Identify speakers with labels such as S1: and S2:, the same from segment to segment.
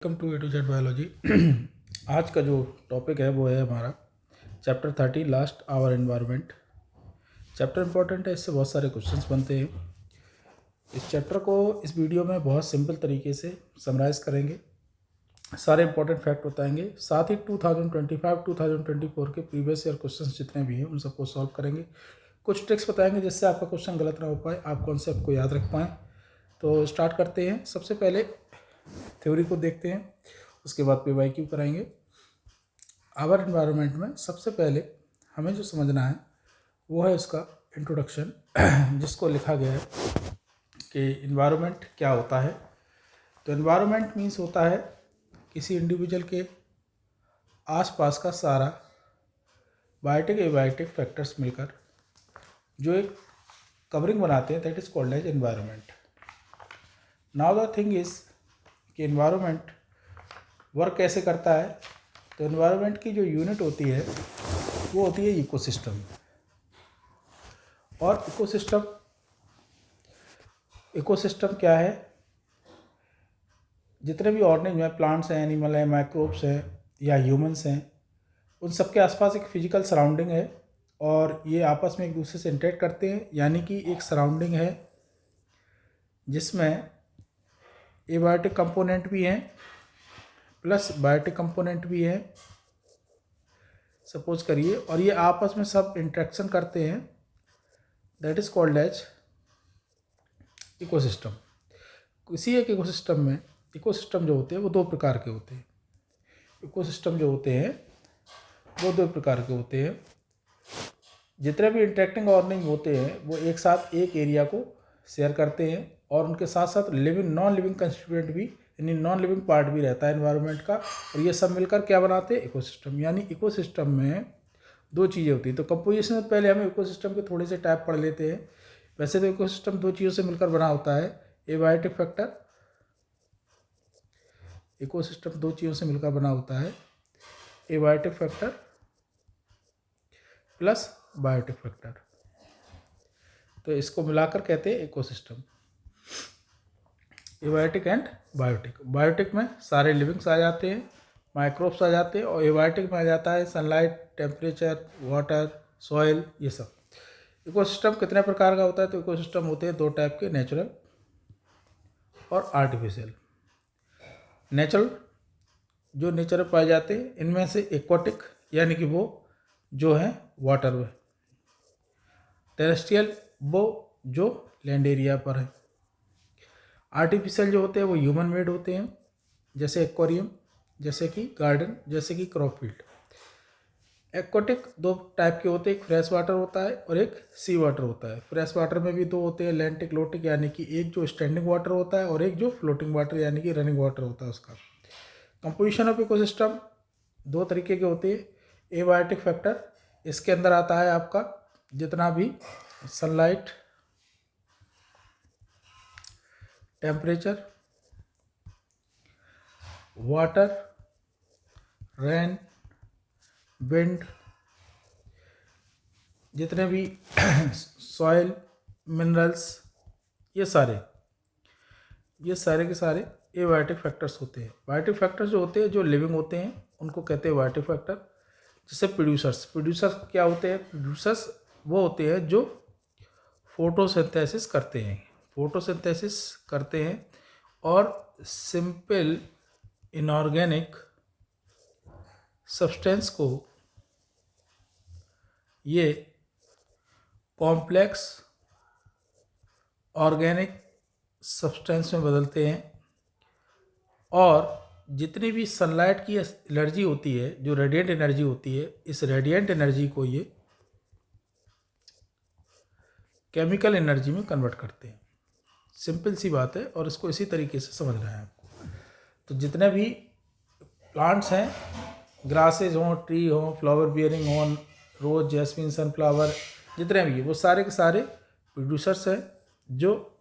S1: Welcome to A to Z biology. आज का जो टॉपिक है वो है हमारा chapter 30 last our environment. Chapter important है, इससे बहुत सारे क्वेश्चंस बनते हैं। इस चैप्टर को इस वीडियो में बहुत सिंपल तरीके से समराइज करेंगे, सारे इंपॉर्टेंट फैक्ट बताएंगे, साथ ही 2025-2024 के प्रीवियस ईयर क्वेश्चंस जितने भी हैं उन सबको सॉल्व करेंगे। कुछ ट्रिक्स बताएंगे जिससे आपका क्वेश्चन गलत ना हो पाए, आप कॉन्सेप्ट को याद रख पाएँ। तो स्टार्ट करते हैं। सबसे पहले थ्योरी को देखते हैं, उसके बाद PYQ कराएंगे। आवर एनवायरनमेंट में सबसे पहले हमें जो समझना है वो है उसका इंट्रोडक्शन, जिसको लिखा गया है कि इन्वायरमेंट क्या होता है। तो इन्वायरमेंट मीन्स होता है किसी इंडिविजुअल के आसपास का सारा बायोटिक एबायोटिक फैक्टर्स मिलकर जो एक कवरिंग बनाते हैं, that is called as environment. Now the thing is कि एनवायरनमेंट वर्क कैसे करता है। तो एनवायरनमेंट की जो यूनिट होती है वो होती है इकोसिस्टम। और इकोसिस्टम क्या है? जितने भी ऑर्गेनिज्म हैं, प्लांट्स हैं, एनिमल हैं, माइक्रोब्स हैं या ह्यूमंस हैं, उन सबके आसपास एक फिजिकल सराउंडिंग है और ये आपस में एक दूसरे से इंटरेक्ट करते हैं। यानी कि एक सराउंडिंग है जिसमें एबायोटिक कंपोनेंट भी हैं प्लस बायोटिक कंपोनेंट भी है, सपोज करिए, और ये आपस में सब इंटरेक्शन करते हैं, that is called as ecosystem. किसी एक इकोसिस्टम जो होते हैं वो दो प्रकार के होते हैं। इकोसिस्टम जो होते हैं वो दो प्रकार के होते हैं। जितने भी इंटरेक्टिंग ऑर्गेनिज्म होते हैं वो एक साथ एक एरिया को शेयर करते हैं और उनके साथ साथ लिविंग नॉन लिविंग कंस्टिट्यूएंट भी, यानी नॉन लिविंग पार्ट भी रहता है एनवायरनमेंट का, और ये सब मिलकर क्या बनाते हैं? इकोसिस्टम। यानी इकोसिस्टम में दो चीज़ें होती हैं। तो कंपोजिशन से पहले हम इकोसिस्टम के थोड़े से टाइप पढ़ लेते हैं। वैसे तो इकोसिस्टम दो चीज़ों से मिलकर बना होता है, एबायोटिक फैक्टर। इकोसिस्टम दो चीज़ों से मिलकर बना होता है, abiotic factor plus biotic factor. तो इसको मिलाकर कहते हैं ecosystem. Abiotic and biotic. Biotic में सारे लिविंग्स आ जाते हैं, माइक्रोब्स आ जाते हैं, और एबायोटिक में आ जाता है सनलाइट, टेम्परेचर, वाटर, सॉइल, ये सब। इकोसिस्टम कितने प्रकार का होता है? तो इकोसिस्टम होते हैं दो टाइप के, नेचुरल और आर्टिफिशियल। नेचुरल जो नेचर में पाए जाते हैं, इनमें से एक्वाटिक यानी कि वो जो है वाटर में, टेरेस्ट्रियल वो जो लैंड एरिया पर है, आर्टिफिशियल जो होते हैं वो ह्यूमन मेड होते हैं, जैसे एक्वेरियम, जैसे कि गार्डन, जैसे कि क्रॉप फील्ड। एक्वाटिक दो टाइप के होते हैं, एक फ्रेश वाटर होता है और एक सी वाटर होता है। फ्रेश वाटर में भी दो होते हैं, लैंटिक, लोटिक, यानी कि एक जो स्टैंडिंग वाटर होता है और एक जो फ्लोटिंग वाटर यानी कि रनिंग वाटर होता है उसका। कंपोजिशन ऑफ इकोसिस्टम दो तरीके के होते हैं। एबायोटिक फैक्टर, इसके अंदर आता है आपका जितना भी sunlight, temperature, water, rain, wind, जितने भी सॉइल, मिनरल्स, ये सारे के सारे एबायोटिक फैक्टर्स होते हैं। बायोटिक फैक्टर्स जो होते हैं, जो लिविंग होते हैं, उनको कहते हैं बायोटिक फैक्टर। जैसे प्रोड्यूसर्स क्या होते हैं? प्रोड्यूसर्स वो होते हैं जो फोटोसिंथेसिस करते हैं और सिंपल इनऑर्गेनिक सब्सटेंस को ये कॉम्प्लेक्स ऑर्गेनिक सब्सटेंस में बदलते हैं। और जितनी भी सनलाइट की एनर्जी होती है, जो रेडिएंट एनर्जी होती है, इस रेडिएंट एनर्जी को ये केमिकल एनर्जी में कन्वर्ट करते हैं। सिंपल सी बात है और इसको इसी तरीके से समझना है आपको। तो जितने भी प्लांट्स हैं, ग्रासेज हों, ट्री हों, फ्लावर बियरिंग हों, रोज, जैस्मिन, सनफ्लावर, जितने भी हैं वो सारे के सारे प्रोड्यूसर्स हैं, जो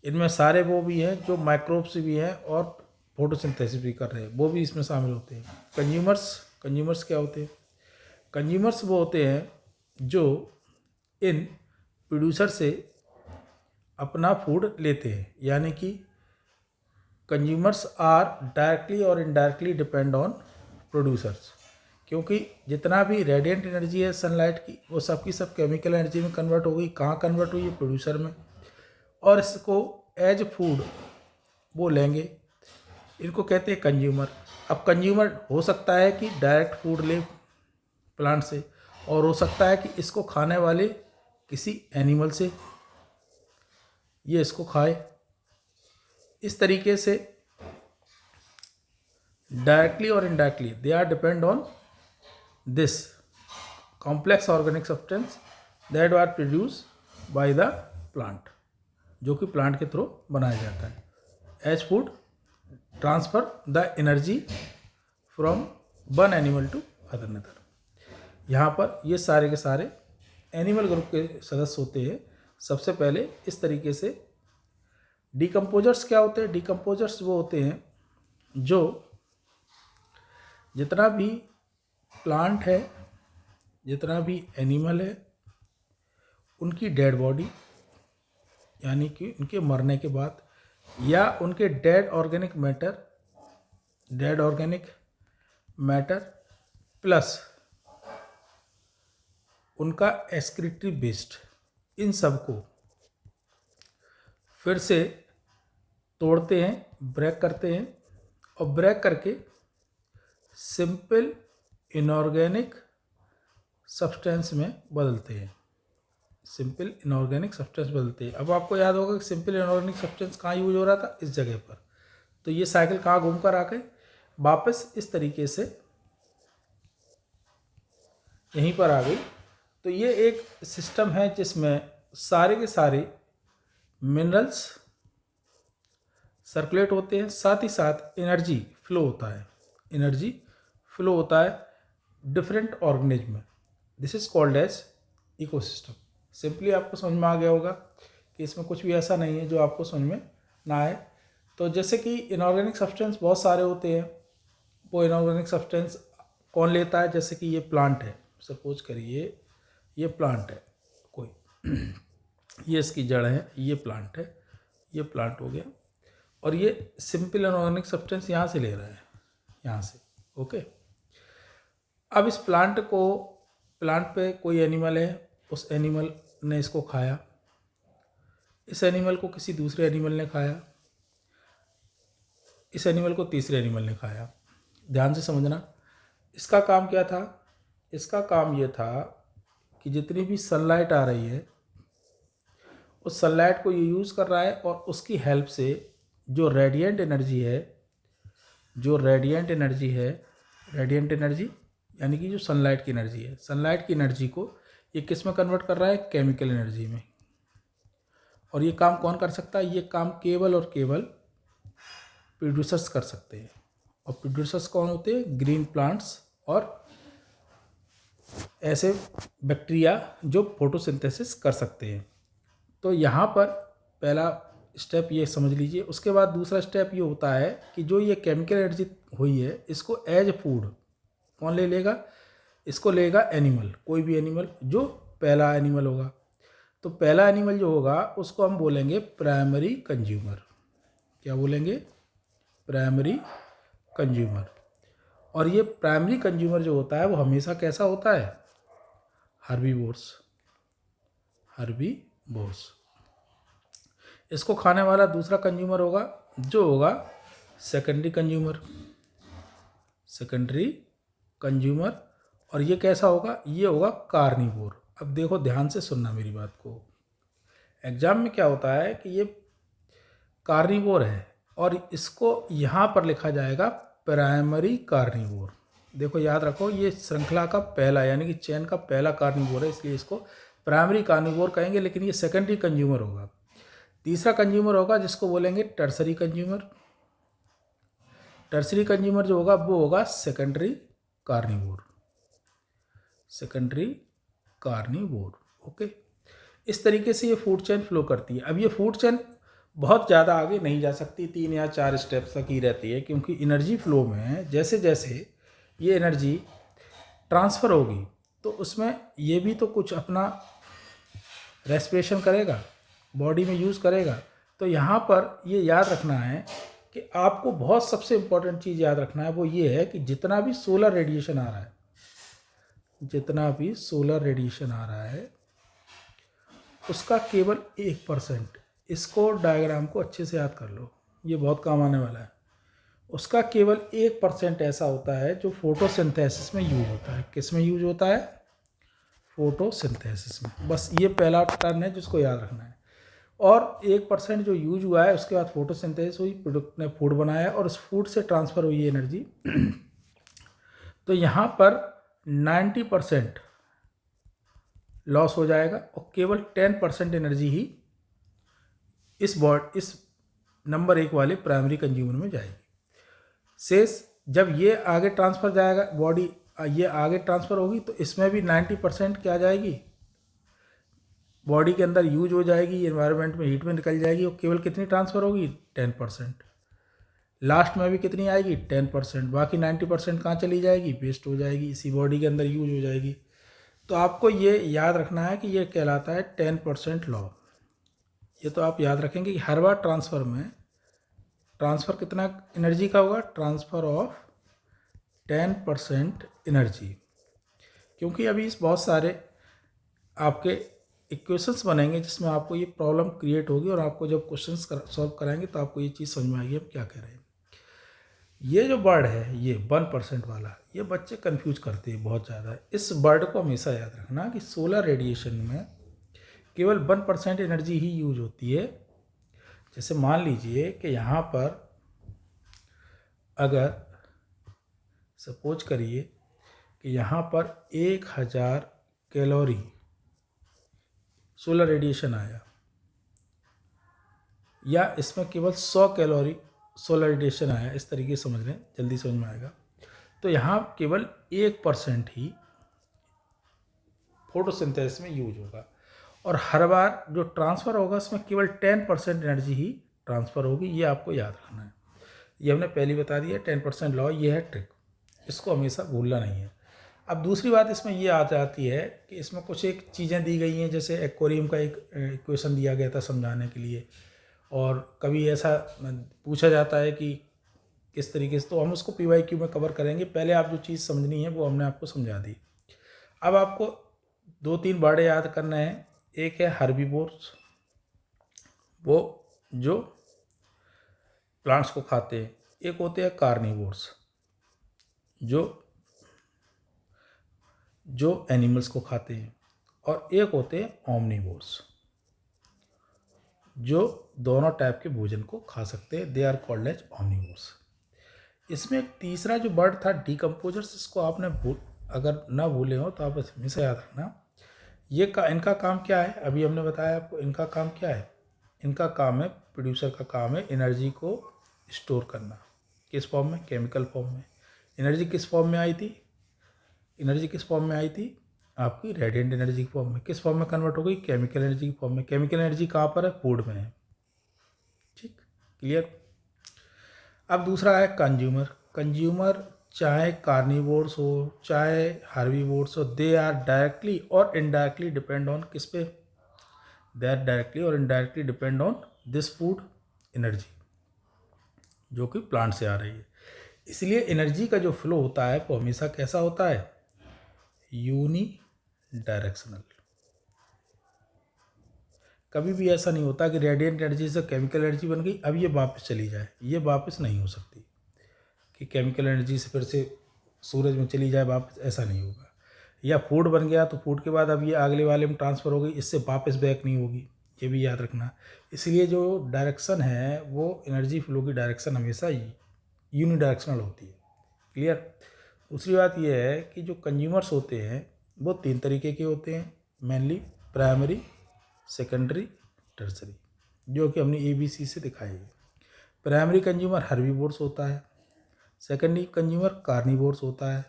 S1: इनमें सारे वो भी हैं जो माइक्रोब्स भी हैं और फोटोसिंथेसिस भी कर रहे हैं, वो भी इसमें शामिल होते हैं। कंज्यूमर्स क्या होते हैं? कंज्यूमर्स वो होते हैं जो इन प्रोड्यूसर से अपना फूड लेते हैं, यानी कि कंज्यूमर्स आर डायरेक्टली और इनडायरेक्टली डिपेंड ऑन प्रोड्यूसर्स, क्योंकि जितना भी रेडिएंट एनर्जी है सनलाइट की वो सबकी सब केमिकल एनर्जी में कन्वर्ट हो गई। कहाँ कन्वर्ट हुई है? प्रोड्यूसर में। और इसको एज फूड वो लेंगे, इनको कहते हैं कंज्यूमर। अब कंज्यूमर हो सकता है कि डायरेक्ट फूड ले प्लांट से, और हो सकता है कि इसको खाने वाले किसी एनिमल से ये इसको खाए। इस तरीके से डायरेक्टली और indirectly they are depend on this complex organic substance that are produce by the plant, जो कि प्लांट के थ्रू बनाया जाता है as food, transfer the energy from one animal to other. यहाँ पर ये सारे के सारे एनिमल ग्रुप के सदस्य होते हैं। सबसे पहले इस तरीके से डिकम्पोजर्स क्या होते हैं? डिकम्पोजर्स वो होते हैं जो जितना भी प्लांट है, जितना भी एनिमल है, उनकी डेड बॉडी यानी कि उनके मरने के बाद या उनके डेड ऑर्गेनिक मैटर प्लस उनका एक्सक्रीटरी वेस्ट, इन सब को फिर से तोड़ते हैं, ब्रेक करते हैं, और ब्रेक करके सिंपल इनऑर्गेनिक सब्सटेंस में बदलते हैं। सिंपल इनऑर्गेनिक सब्सटेंस बदलते हैं। अब आपको याद होगा कि सिंपल इनऑर्गेनिक सब्सटेंस कहाँ यूज हो रहा था? इस जगह पर। तो ये साइकिल कहाँ घूम कर आ गई? वापस इस तरीके से यहीं पर आ गई। तो ये एक सिस्टम है जिसमें सारे के सारे मिनरल्स सर्कुलेट होते हैं, साथ ही साथ एनर्जी फ्लो होता है डिफरेंट ऑर्गेनिज्म में। This is called as ecosystem. Simply आपको समझ में आ गया होगा कि इसमें कुछ भी ऐसा नहीं है जो आपको समझ में ना आए। तो जैसे कि इनऑर्गेनिक सब्सटेंस बहुत सारे होते हैं, वो इनऑर्गेनिक सब्सटेंस कौन लेता है? जैसे कि ये प्लांट है, सपोज करिए ये प्लांट है कोई, ये इसकी जड़ है, ये प्लांट है, ये प्लांट हो गया, और ये सिंपल इनऑर्गेनिक सब्सटेंस यहाँ से ले रहा है, यहाँ से। ओके, अब इस प्लांट पे कोई एनिमल है, उस एनिमल ने इसको खाया, इस एनिमल को किसी दूसरे एनिमल ने खाया, इस एनिमल को तीसरे एनिमल ने खाया। ध्यान से समझना, इसका काम क्या था? इसका काम ये था कि जितनी भी सनलाइट आ रही है उस सनलाइट को ये यूज़ कर रहा है, और उसकी हेल्प से जो रेडिएंट एनर्जी यानी कि जो सनलाइट की एनर्जी है, सनलाइट की एनर्जी को ये किस में कन्वर्ट कर रहा है? केमिकल एनर्जी में। और ये काम कौन कर सकता है? ये काम केवल और केवल प्रोड्यूसर्स कर सकते हैं। और प्रोड्यूसर्स कौन होते हैं? ग्रीन प्लांट्स और ऐसे बैक्टीरिया जो फोटोसिंथेसिस कर सकते हैं। तो यहाँ पर पहला स्टेप ये समझ लीजिए। उसके बाद दूसरा स्टेप ये होता है कि जो ये केमिकल एनर्जी हुई है, इसको एज फूड कौन ले लेगा? इसको लेगा एनिमल, कोई भी एनिमल, जो पहला एनिमल होगा। तो पहला एनिमल जो होगा उसको हम बोलेंगे प्राइमरी कंज्यूमर। क्या बोलेंगे? Primary consumer. और ये प्राइमरी कंज्यूमर जो होता है वो हमेशा कैसा होता है? हर्बीवोर्स। इसको खाने वाला दूसरा कंज्यूमर होगा जो होगा सेकेंडरी कंज्यूमर। और ये कैसा होगा? ये होगा कार्निवोर। अब देखो, ध्यान से सुनना मेरी बात को। एग्जाम में क्या होता है कि ये कार्निवोर है और इसको यहाँ पर लिखा जाएगा प्राइमरी कार्निवोर। देखो याद रखो, ये श्रृंखला का पहला यानी कि चेन का पहला कार्निवोर है, इसलिए इसको प्राइमरी कार्निवोर कहेंगे, लेकिन ये सेकेंडरी कंज्यूमर होगा। तीसरा कंज्यूमर होगा जिसको बोलेंगे टर्सरी कंज्यूमर। टर्सरी कंज्यूमर जो होगा वो होगा सेकेंडरी कार्निवोर। ओके, इस तरीके से ये फूड चेन फ्लो करती है। अब ये फूड चेन बहुत ज़्यादा आगे नहीं जा सकती, 3 या 4 स्टेप्स तक ही रहती है, क्योंकि एनर्जी फ्लो में जैसे जैसे ये एनर्जी ट्रांसफ़र होगी तो उसमें ये भी तो कुछ अपना रेस्पिरेशन करेगा, बॉडी में यूज़ करेगा। तो यहाँ पर ये याद रखना है कि आपको बहुत सबसे इम्पोर्टेंट चीज़ याद रखना है, वो ये है कि जितना भी सोलर रेडिएशन आ रहा है, जितना भी सोलर रेडिएशन आ रहा है उसका केवल 1%, इसको डायग्राम को अच्छे से याद कर लो, ये बहुत काम आने वाला है। उसका केवल 1% ऐसा होता है जो फोटोसिंथेसिस में यूज होता है। किस में यूज होता है? फोटोसिंथेसिस में। बस ये पहला टर्न है जिसको याद रखना है। और 1% जो यूज हुआ है उसके बाद फोटोसिंथेसिस हुई, प्रोडक्ट ने फूड बनाया और उस फूड से ट्रांसफ़र हुई एनर्जी। तो यहाँ पर 90% लॉस हो जाएगा और केवल 10% एनर्जी ही इस नंबर 1 वाले प्राइमरी कंज्यूमर में जाएगी। शेष जब ये आगे ट्रांसफ़र जाएगा, बॉडी ये आगे ट्रांसफ़र होगी तो इसमें भी 90% क्या जाएगी, बॉडी के अंदर यूज हो जाएगी, एनवायरनमेंट में हीट में निकल जाएगी। और केवल कितनी ट्रांसफ़र होगी? 10%। लास्ट में भी कितनी आएगी? 10%। बाकी 90% कहाँ चली जाएगी? वेस्ट हो जाएगी, इसी बॉडी के अंदर यूज हो जाएगी। तो आपको ये याद रखना है कि ये कहलाता है 10% लॉ। ये तो आप याद रखेंगे कि हर बार ट्रांसफ़र में ट्रांसफ़र कितना एनर्जी का होगा? Transfer of 10% energy. क्योंकि अभी इस बहुत सारे आपके इक्वेशंस बनेंगे जिसमें आपको ये प्रॉब्लम क्रिएट होगी और आपको जब क्वेश्चंस सॉल्व कराएंगे तो आपको ये चीज़ समझ में आएगी हम क्या कह रहे हैं। ये जो वर्ड है, ये 1% वाला, ये बच्चे कंफ्यूज करते हैं बहुत ज़्यादा। इस वर्ड को हमेशा याद रखना कि सोलर रेडिएशन में केवल 1% एनर्जी ही यूज होती है। जैसे मान लीजिए कि यहाँ पर अगर सपोज करिए कि यहाँ पर 1000 कैलोरी सोलर रेडिएशन आया, या इसमें केवल 100 कैलोरी सोलर रेडिएशन आया, इस तरीके से समझ लें, जल्दी समझ में आएगा। तो यहाँ केवल 1% ही फोटोसिंथेसिस में यूज होगा और हर बार जो ट्रांसफ़र होगा उसमें केवल 10% एनर्जी ही ट्रांसफ़र होगी। ये आपको याद रखना है। ये हमने पहले बता दिया, 10% लॉ, ये है ट्रिक, इसको हमेशा भूलना नहीं है। अब दूसरी बात इसमें ये आ जाती है कि इसमें कुछ एक चीज़ें दी गई हैं, जैसे एक्वेरियम का एक इक्वेशन दिया गया था समझाने के लिए, और कभी ऐसा पूछा जाता है कि किस तरीके से, तो हम उसको PYQ में कवर करेंगे। पहले आप जो चीज़ समझनी है वो हमने आपको समझा दी। अब आपको 2-3 वर्ड याद करना है। एक है हर्बीवोर्स, वो जो प्लांट्स को खाते हैं। एक होते हैं कार्निवोर्स, जो एनिमल्स को खाते हैं। और एक होते हैं ओमनिवोर्स, जो दोनों टाइप के भोजन को खा सकते हैं। They are called as omnivores. इसमें एक तीसरा जो वर्ड था डिकम्पोजर्स, इसको आपने अगर ना भूले हो तो आप हमेशा याद रखना। इनका काम क्या है? अभी हमने बताया आपको इनका काम क्या है। इनका काम है, प्रोड्यूसर का काम है एनर्जी को स्टोर करना। किस फॉर्म में? केमिकल फॉर्म में। एनर्जी किस फॉर्म में आई थी? एनर्जी किस फॉर्म में आई थी? आपकी रेडिएंट एनर्जी की फॉर्म में। किस फॉर्म में कन्वर्ट हो गई? केमिकल एनर्जी की फॉर्म में। केमिकल एनर्जी कहाँ पर है? फूड में है। ठीक, क्लियर। अब दूसरा है कंज्यूमर। कंज्यूमर चाहे कार्निवोर्स हो चाहे हार्बीवोर्स हो, दे आर डायरेक्टली और इनडायरेक्टली डिपेंड ऑन किस पे? दे आर डायरेक्टली और indirectly depend on this food energy, जो कि प्लांट से आ रही है। इसलिए एनर्जी का जो फ्लो होता है वो हमेशा कैसा होता है? Unidirectional. कभी भी ऐसा नहीं होता कि रेडिएंट एनर्जी से केमिकल एनर्जी बन गई अब ये वापस चली जाए। ये वापस नहीं हो सकती कि केमिकल एनर्जी से फिर से सूरज में चली जाए वापस, ऐसा नहीं होगा। या फूड बन गया तो फूड के बाद अब ये अगले वाले में ट्रांसफ़र हो गई, इससे वापस बैक नहीं होगी, ये भी याद रखना। इसलिए जो डायरेक्शन है वो एनर्जी फ्लो की डायरेक्शन हमेशा यूनी डायरेक्शनल होती है। क्लियर। दूसरी बात यह है कि जो कंज्यूमर्स होते हैं वो 3 तरीके के होते हैं, मेनली प्राइमरी, सेकेंडरी, टर्सरी, जो कि हमने ABC से दिखाई है। प्राइमरी कंज्यूमर हर्बीवोर्स होता है, सेकेंडरी कंज्यूमर कार्निवोर्स होता है,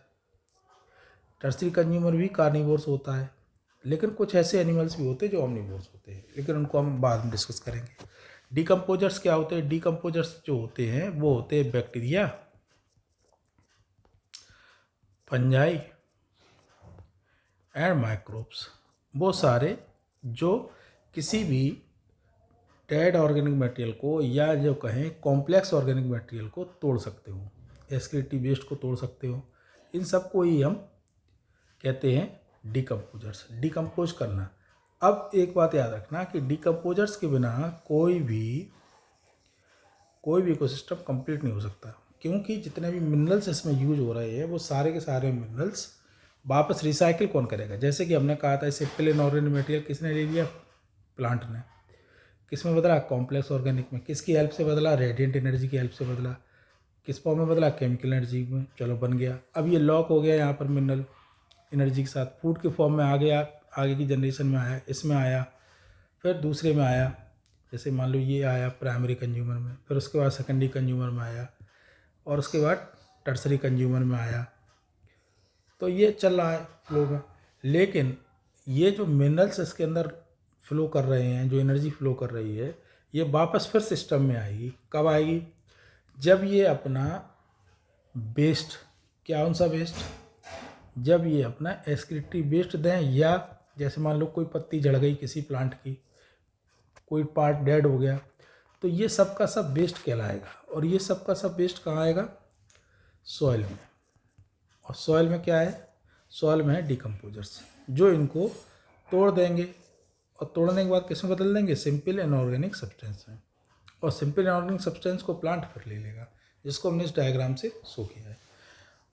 S1: टर्सरी कंज्यूमर भी कार्निवोर्स होता है। लेकिन कुछ ऐसे एनिमल्स भी होते हैं जो ओमनिवोर्स होते हैं, लेकिन उनको हम बाद में डिस्कस करेंगे। डिकम्पोजर्स क्या होते हैं? डिकम्पोजर्स जो होते हैं वो होते हैं बैक्टीरिया, फंजाई एंड माइक्रोब्स। वो सारे जो किसी भी डेड ऑर्गेनिक मटेरियल को या जो कहें कॉम्प्लेक्स ऑर्गेनिक मटेरियल को तोड़ सकते हो, एसक्रीटरी वेस्ट को तोड़ सकते हो। इन सब को ही हम कहते हैं डिकम्पोजर्स, डिकम्पोज करना। अब एक बात याद रखना कि डिकम्पोजर्स के बिना कोई भी इकोसिस्टम कंप्लीट नहीं हो सकता, क्योंकि जितने भी मिनरल्स इसमें यूज हो रहे हैं वो सारे के सारे मिनरल्स वापस रिसाइकिल कौन करेगा। जैसे कि हमने कहा था सिंपल इनऑर्गेनिक मटेरियल किसने ले लिया, प्लांट ने। किस में बदला, कॉम्प्लेक्स ऑर्गेनिक में। किसकी हेल्प से बदला, रेडिएंट एनर्जी की हेल्प से बदला। किस फॉर्म में बदला, केमिकल एनर्जी में। चलो बन गया। अब ये लॉक हो गया यहाँ पर मिनरल एनर्जी के साथ, फूड के फॉर्म में आ गया, आगे की जनरेशन में आया, इसमें आया, फिर दूसरे में आया। जैसे मान लो ये आया प्राइमरी कंज्यूमर में, फिर उसके बाद सेकेंडरी कंज्यूमर में आया, और उसके बाद टर्सरी कंज्यूमर में आया। तो ये चल रहा है फ्लो में। लेकिन ये जो मिनरल्स इसके अंदर फ्लो कर रहे हैं, जो एनर्जी फ्लो कर रही है, ये वापस फिर सिस्टम में आएगी। कब आएगी, जब ये अपना वेस्ट, क्या कौन सा वेस्ट, जब ये अपना एक्सक्रीटरी वेस्ट दें, या जैसे मान लो कोई पत्ती झड़ गई किसी प्लांट की, कोई पार्ट डेड हो गया, तो ये सब का सब वेस्ट कहलाएगा। और ये सब का सब वेस्ट कहाँ आएगा, सॉइल में। और सॉइल में क्या है, सॉइल में है डिकम्पोजर्स, जो इनको तोड़ देंगे, और तोड़ने के बाद किस में बदल देंगे, सिंपल इनऑर्गेनिक सब्सटेंस में। और सिंपल इनऑर्गेनिक सब्सटेंस को प्लांट फिर ले लेगा, जिसको हमने इस डायग्राम से शो किया है।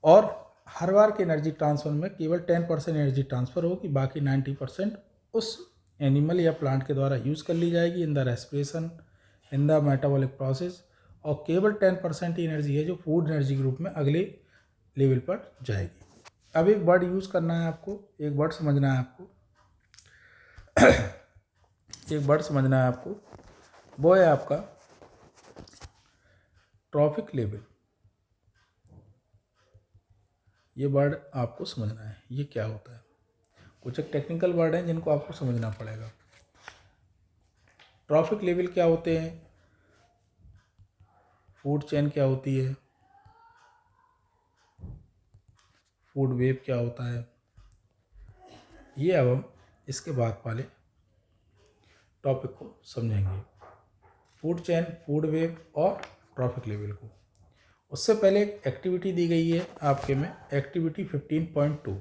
S1: और हर बार के एनर्जी ट्रांसफर में केवल 10% एनर्जी ट्रांसफ़र होगी, बाकी 90% उस एनिमल या प्लांट के द्वारा यूज़ कर ली जाएगी in the respiration, in the metabolic process. और केवल 10% ही एनर्जी है जो फूड एनर्जी के रूप में अगले लेवल पर जाएगी। अब एक वर्ड यूज़ करना है आपको, एक वर्ड समझना है आपको एक वर्ड समझना है आपको, वो है आपका ट्रॉफिक लेवल। ये वर्ड आपको समझना है, ये क्या होता है। कुछ एक टेक्निकल वर्ड हैं जिनको आपको समझना पड़ेगा। ट्रॉफिक लेवल क्या होते हैं, फूड चेन क्या होती है, फूड वेव क्या होता है, ये अब हम इसके बाद वाले टॉपिक को समझेंगे, फूड चेन, फूड वेव और ट्रॉफिक लेवल को। उससे पहले एक एक्टिविटी दी गई है आपके में, एक्टिविटी 15.2।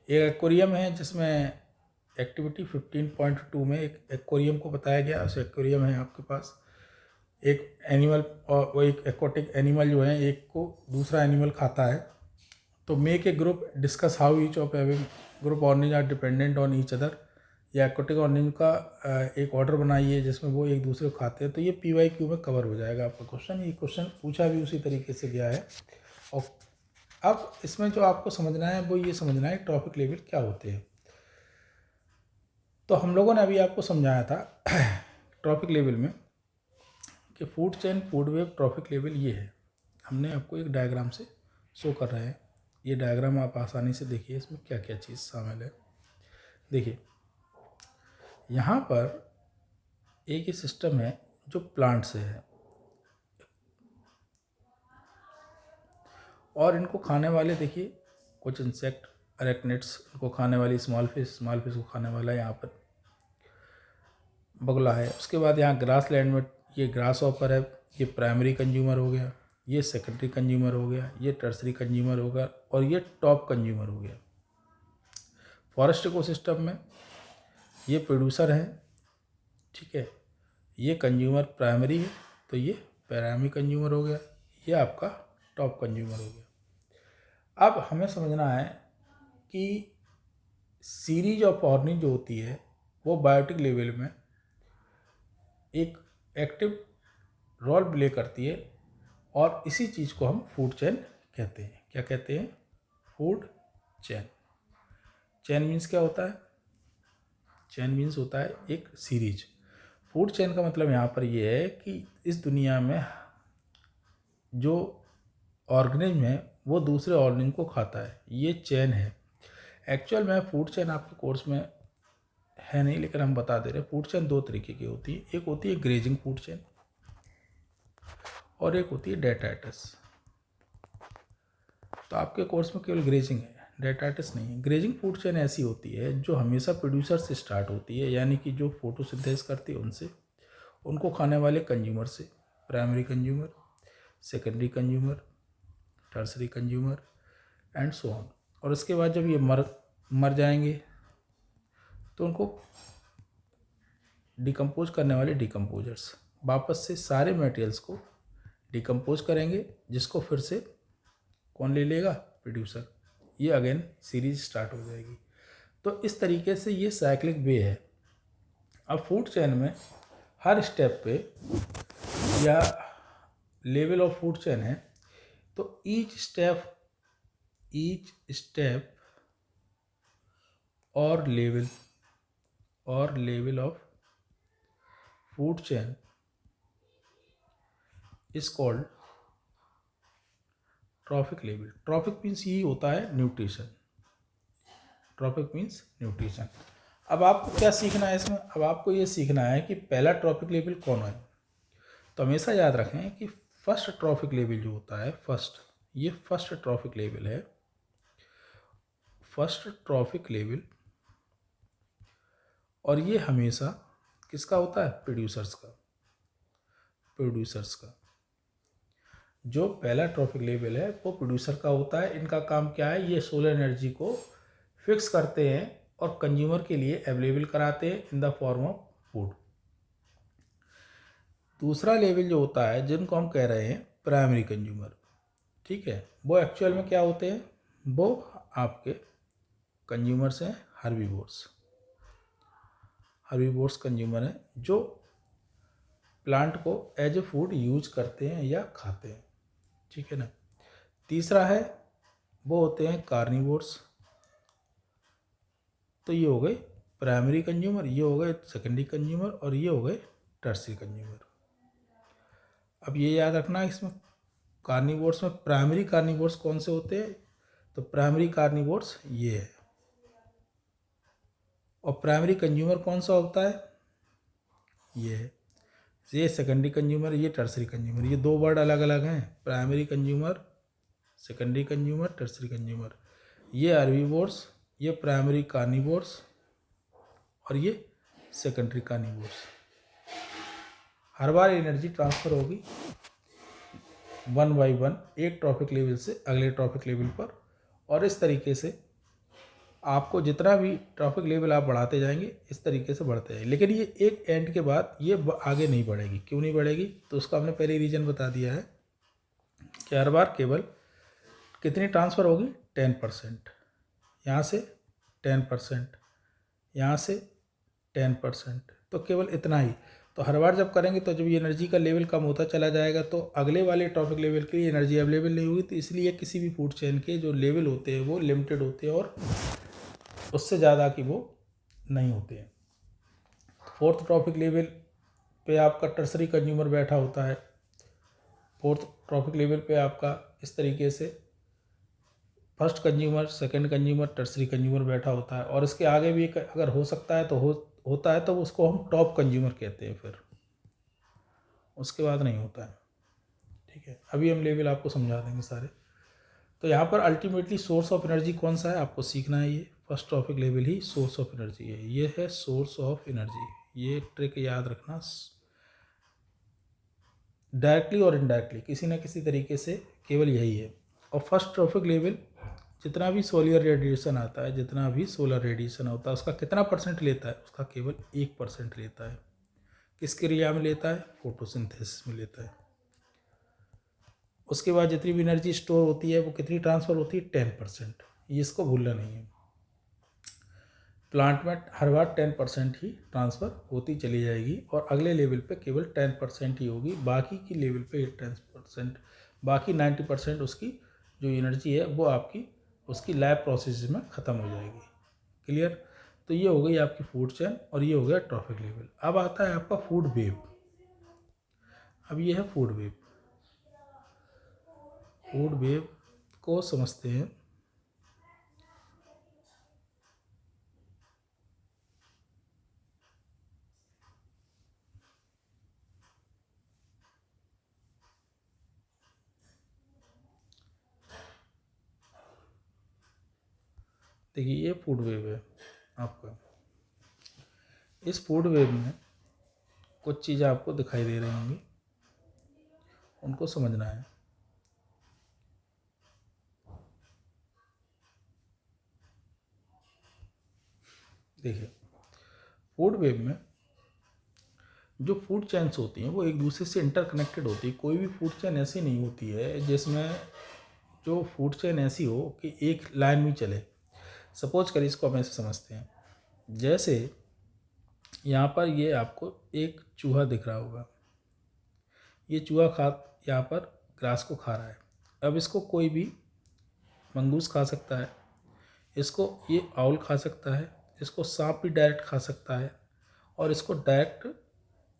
S1: एक एक्वेरियम है जिसमें एक्टिविटी 15.2 में एक एक्वेरियम को बताया गया। उस एक्वेरियम है आपके पास एक एनिमल, और वो एक एक्वाटिक एनिमल जो है एक को दूसरा एनिमल खाता है। तो make a group, discuss how each of every group organism are dependent on each other. या एक्वाटिक ऑर्गेनिज का एक ऑर्डर बनाइए जिसमें वो एक दूसरे को खाते हैं। तो ये PYQ में कवर हो जाएगा आपका क्वेश्चन। ये क्वेश्चन पूछा भी उसी तरीके से गया है। और अब इसमें जो आपको समझना है वो ये समझना है ट्रॉफिक लेवल क्या होते हैं। तो हम लोगों ने अभी आपको समझाया था ट्रॉफिक लेवल में कि food chain, food web, trophic level ये है। हमने आपको एक डायग्राम से शो कर रहे हैं। ये डायग्राम आप आसानी से देखिए, इसमें क्या क्या चीज़ शामिल है। देखिए यहाँ पर एक ही सिस्टम है जो प्लांट से है, और इनको खाने वाले देखिए कुछ इंसेक्ट, अरेक्निड्स, इनको खाने वाली स्मॉल फिश को खाने वाला यहाँ पर बगुला है। उसके बाद यहाँ ग्रास लैंड में ये ग्रास ऑपर है, ये प्राइमरी कंज्यूमर हो गया, ये सेकेंडरी कंज्यूमर हो गया, ये टर्सरी कंज्यूमर हो गया, और ये टॉप कंज्यूमर हो गया। फॉरेस्ट इकोसिस्टम में ये प्रोड्यूसर है, ठीक है, ये कंज्यूमर प्राइमरी है, तो ये प्राइमरी कंज्यूमर हो गया, ये आपका टॉप कंज्यूमर हो गया। अब हमें समझना है कि सीरीज ऑफ ऑर्गेनिज जो होती है वो बायोटिक लेवल में एक एक्टिव रोल प्ले करती है, और इसी चीज़ को हम फूड चेन कहते हैं। क्या कहते हैं, फूड चेन। चेन मीन्स क्या होता है, चेन मीन्स होता है एक सीरीज। फूड चेन का मतलब यहाँ पर ये है कि इस दुनिया में जो ऑर्गेनिज्म है वो दूसरे ऑर्गेनिज्म को खाता है, ये चेन है। एक्चुअल में फूड चेन आपके कोर्स में है नहीं, लेकिन हम बता दे रहे हैं। फूड चेन दो तरीके की होती है, एक होती है ग्रेजिंग फूड चेन और एक होती है डेटाइटिस। तो आपके कोर्स में केवल ग्रेजिंग है, डेटाइटिस नहीं है। ग्रेजिंग फूड चेन ऐसी होती है जो हमेशा प्रोड्यूसर से स्टार्ट होती है, यानी कि जो फोटोसिंथेसिस करती है उनसे, उनको खाने वाले कंज्यूमर से, primary consumer, secondary consumer, tertiary consumer and so on. और उसके बाद जब ये मर जाएंगे तो उनको डिकम्पोज करने वाले डिकम्पोजर्स वापस से सारे मटेरियल्स को डिकम्पोज करेंगे, जिसको फिर से कौन ले लेगा? प्रोड्यूसर। ये अगेन सीरीज स्टार्ट हो जाएगी। तो इस तरीके से ये साइक्लिक वे है। अब फूड चेन में हर स्टेप पे या लेवल ऑफ फूड चेन है, तो ईच स्टेप और level of food chain is called trophic level. Trophic means यही होता है न्यूट्रिशन। Traffic means nutrition. अब आपको क्या सीखना है इसमें? अब आपको ये सीखना है कि पहला ट्रॉफिक लेवल कौन है। तो हमेशा याद रखें कि फर्स्ट ट्रॉफिक लेवल जो होता है, ये फर्स्ट ट्रॉफिक लेवल है। फर्स्ट ट्रॉफिक लेवल, और ये हमेशा किसका होता है? प्रोड्यूसर्स का। जो पहला ट्रॉफिक लेवल है वो प्रोड्यूसर का होता है। इनका काम क्या है? ये सोलर एनर्जी को फिक्स करते हैं और कंज्यूमर के लिए अवेलेबल कराते हैं in the form of food. दूसरा लेवल जो होता है, जिनको हम कह रहे हैं प्राइमरी कंज्यूमर, ठीक है, वो एक्चुअल में क्या होते हैं? वो आपके कंज्यूमर्स हैं हर्बीवोर्स कंज्यूमर हैं, जो प्लांट को एज ए फूड यूज करते हैं या खाते हैं, ठीक है ना। तीसरा है, वो होते हैं कार्निवोर्स। तो ये हो गए प्राइमरी कंज्यूमर, ये हो गए सेकेंडरी कंज्यूमर, और ये हो गए टर्सरी कंज्यूमर। अब ये याद रखना, इसमें कार्निवोर्स में प्राइमरी कार्निवोर्स कौन से होते हैं? तो प्राइमरी कार्निवोर्स ये है। और प्राइमरी कंज्यूमर कौन सा होता है? ये है। ये सेकेंडरी कंज्यूमर, ये टर्सरी कंज्यूमर। ये दो वर्ड अलग अलग हैं, primary consumer, secondary consumer, tertiary consumer. ये हर्बीवोर्स, ये प्राइमरी कार्निवोर्स, और ये सेकेंडरी कार्निवोर्स। हर बार एनर्जी ट्रांसफ़र होगी 1 बाई 1 एक ट्रॉफिक लेवल से अगले ट्रॉफिक लेवल पर। और इस तरीके से आपको जितना भी ट्रॉफिक लेवल आप बढ़ाते जाएंगे, इस तरीके से बढ़ते जाएंगे। लेकिन ये एक एंड के बाद ये आगे नहीं बढ़ेगी। क्यों नहीं बढ़ेगी? तो उसका हमने पहले रीजन बता दिया है कि हर बार केवल कितनी ट्रांसफ़र होगी? 10%। यहाँ से 10%, यहाँ से 10%, तो केवल इतना ही। तो हर बार जब करेंगे तो जब ये एनर्जी का लेवल कम होता चला जाएगा, तो अगले वाले ट्रॉफिक लेवल के लिए एनर्जी अवेलेबल नहीं होगी। तो इसलिए किसी भी फूड चेन के जो लेवल होते हैं वो लिमिटेड होते हैं, और उससे ज़्यादा की वो नहीं होते हैं। फोर्थ ट्रॉफिक लेवल पे आपका टर्सरी कंज्यूमर बैठा होता है। फोर्थ ट्रॉफिक लेवल पे आपका इस तरीके से first consumer, second consumer, tertiary consumer बैठा होता है। और इसके आगे भी अगर हो सकता है तो होता है, तो उसको हम टॉप कंज्यूमर कहते हैं। फिर उसके बाद नहीं होता है, ठीक है। अभी हम लेवल आपको समझा देंगे सारे। तो यहाँ पर अल्टीमेटली सोर्स ऑफ एनर्जी कौन सा है आपको सीखना है। ये first topic level he source of energy है। ये है सोर्स ऑफ एनर्जी। ये ट्रिक याद रखना, डायरेक्टली और इनडायरेक्टली किसी न किसी तरीके से केवल यही है। और फर्स्ट ट्रॉपिक लेवल जितना भी सोलर रेडिएशन आता है, जितना भी सोलर रेडिएशन होता है, उसका कितना परसेंट लेता है? उसका केवल 1% लेता है। किसके क्रिया में लेता है? फोटोसिंथेसिस में लेता है। उसके बाद जितनी भी एनर्जी स्टोर होती है वो कितनी ट्रांसफ़र होती है? 10%। ये इसको भूलना नहीं है। प्लांट में हर बार 10% ही ट्रांसफ़र होती चली जाएगी, और अगले लेवल पे केवल 10% ही होगी। बाकी की लेवल पे 10%, बाकी 90% उसकी जो एनर्जी है वो आपकी उसकी लैब प्रोसेस में ख़त्म हो जाएगी। क्लियर? तो ये हो गई आपकी फूड चेन, और ये हो गया ट्रॉफिक लेवल। अब आता है आपका फूड वेव। अब ये है फूड वेव। फूड वेव को समझते हैं। देखिए, ये फूड वेव है आपका। इस फूड वेव में कुछ चीज़ें आपको दिखाई दे रही होंगी, उनको समझना है। देखिए, फूड वेब में जो फूड चेन्स होती हैं वो एक दूसरे से इंटरकनेक्टेड होती है। कोई भी फूड चेन ऐसी नहीं होती है जिसमें जो फूड चेन ऐसी हो कि एक लाइन में चले। सपोज करिए, इसको हम ऐसे समझते हैं, जैसे यहाँ पर ये आपको एक चूहा दिख रहा होगा। ये चूहा यहाँ पर ग्रास को खा रहा है। अब इसको कोई भी मंगूस खा सकता है, इसको ये आउल खा सकता है, इसको सांप भी डायरेक्ट खा सकता है, और इसको डायरेक्ट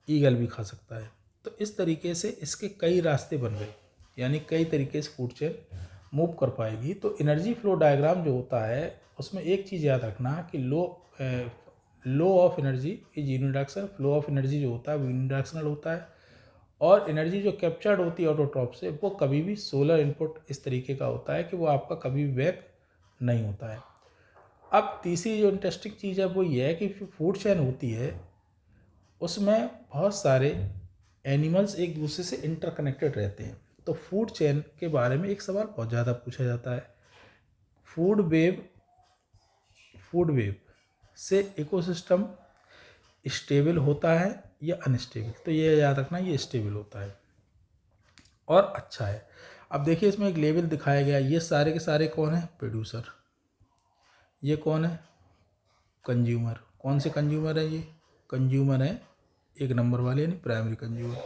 S1: ईगल भी खा सकता है। तो इस तरीके से इसके कई रास्ते बन गए, यानी कई तरीके से फूड चेन मूव कर पाएगी। तो एनर्जी फ्लो डायग्राम जो होता है उसमें एक चीज़ याद रखना कि flow of energy is unidirectional, flow of energy जो होता है वो यूनिडायरेक्शनल होता है, और एनर्जी जो कैप्चर्ड होती है ऑटोट्रॉप से वो कभी भी सोलर इनपुट इस तरीके का होता है कि वो आपका कभी भी बैक नहीं होता है। अब तीसरी जो इंटरेस्टिंग चीज़ है वो ये है कि फूड चेन होती है उसमें बहुत सारे एनिमल्स एक दूसरे से इंटरकनेक्टेड रहते हैं। तो फूड चेन के बारे में एक सवाल बहुत ज़्यादा पूछा जाता है, फूड वेब से इकोसिस्टम स्टेबल होता है या अनस्टेबल। तो ये याद रखना, ये स्टेबल होता है और अच्छा है। अब देखिए, इसमें एक लेवल दिखाया गया, ये सारे के सारे कौन है? प्रोड्यूसर। ये कौन है? कंज्यूमर। कौन से कंज्यूमर है? ये कंज्यूमर है एक नंबर वाले, यानी प्राइमरी कंज्यूमर।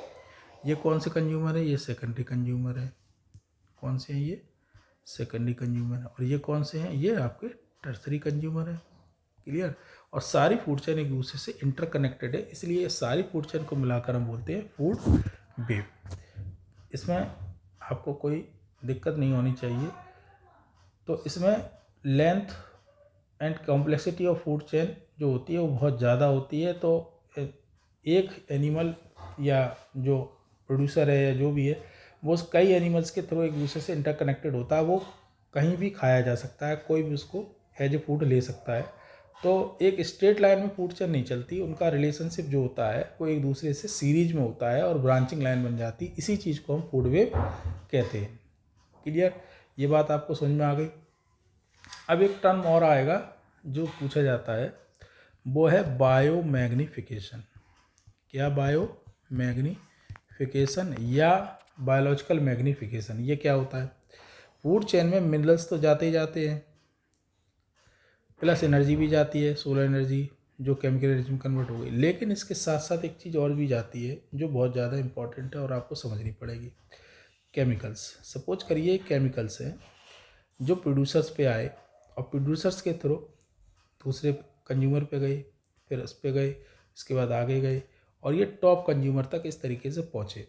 S1: ये कौन से कंज्यूमर है? ये सेकेंडरी कंज्यूमर है। कौन से हैं ये? सेकेंडरी कंज्यूमर है। और ये कौन से हैं? ये आपके टर्सरी कंज्यूमर है। क्लियर? और सारी फूड चेन एक दूसरे से इंटरकनेक्टेड है, इसलिए सारी फूड चेन को मिलाकर हम बोलते हैं फूड वेब। इसमें आपको कोई दिक्कत नहीं होनी चाहिए। तो इसमें length and complexity of food chain जो होती है वो बहुत ज़्यादा होती है। तो एक एनिमल या जो प्रोड्यूसर है या जो भी है वो कई एनिमल्स के थ्रू एक दूसरे से इंटरकनेक्टेड होता है। वो कहीं भी खाया जा सकता है, कोई भी उसको एज ए फूड ले सकता है। तो एक स्ट्रेट लाइन में फूड चेन नहीं चलती, उनका रिलेशनशिप जो होता है वो एक दूसरे से सीरीज में होता है और ब्रांचिंग लाइन बन जाती है। इसी चीज़ को हम फूड वेब कहते हैं। क्लियर? ये बात आपको समझ में आ गई। अब एक टर्म और आएगा जो पूछा जाता है, वो है बायोमैग्निफिकेशन। क्या? बायोमैग्निफिकेशन या बायोलॉजिकल मैग्निफिकेशन। ये क्या होता है? फूड चेन में मिनरल्स तो जाते ही जाते हैं, प्लस एनर्जी भी जाती है, सोलर एनर्जी जो केमिकल एनर्जी में कन्वर्ट हो गई। लेकिन इसके साथ साथ एक चीज़ और भी जाती है जो बहुत ज़्यादा इंपॉर्टेंट है और आपको समझनी पड़ेगी। केमिकल्स। सपोज करिए केमिकल्स हैं जो प्रोड्यूसर्स पे आए और प्रोड्यूसर्स के थ्रू दूसरे कंज्यूमर पे गए, फिर उस पे गए, इसके बाद आगे गए और ये टॉप कंज्यूमर तक इस तरीके से पहुँचे।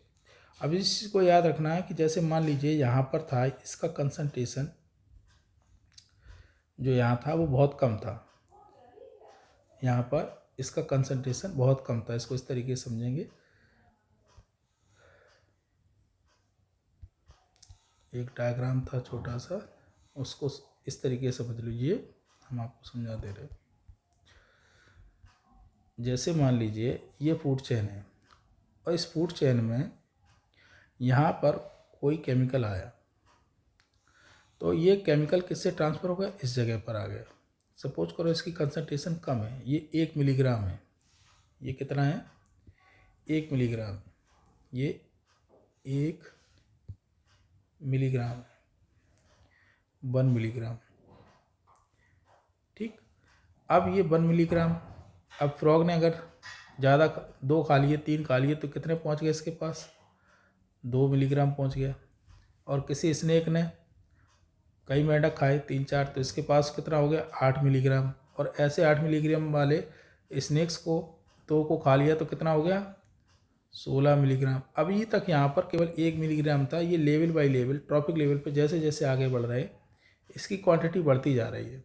S1: अब इस चीज़ को याद रखना है कि जैसे मान लीजिए यहाँ पर था, इसका कंसंट्रेशन जो यहाँ था वो बहुत कम था, यहाँ पर इसका कंसंट्रेशन बहुत कम था। इसको इस तरीके से समझेंगे, एक डायग्राम था छोटा सा, उसको इस तरीके से समझ लीजिए, हम आपको समझा दे रहे हैं। जैसे मान लीजिए ये फूड चेन है और इस फूड चेन में यहाँ पर कोई केमिकल आया, तो ये केमिकल किससे ट्रांसफ़र हो गया? इस जगह पर आ गया। सपोज करो इसकी कंसंट्रेशन कम है, ये 1 मिलीग्राम है। ये कितना है? 1 मिलीग्राम। ये 1 मिलीग्राम है, 1 मिलीग्राम। ठीक। अब ये 1 मिलीग्राम, अब फ्रॉग ने अगर ज़्यादा 2 खा लिए, 3 खा लिए, तो कितने पहुंच गए इसके पास? 2 मिलीग्राम पहुंच गया। और किसी स्नेक ने कई मेंढक खाए, 3-4, तो इसके पास कितना हो गया? 8 मिलीग्राम। और ऐसे 8 मिलीग्राम वाले स्नेक्स को 2 को खा लिया तो कितना हो गया? 16 मिलीग्राम। अभी तक यहाँ पर केवल 1 मिलीग्राम था। ये level by level, trophic level पर जैसे जैसे आगे बढ़ रहे इसकी क्वांटिटी बढ़ती जा रही है।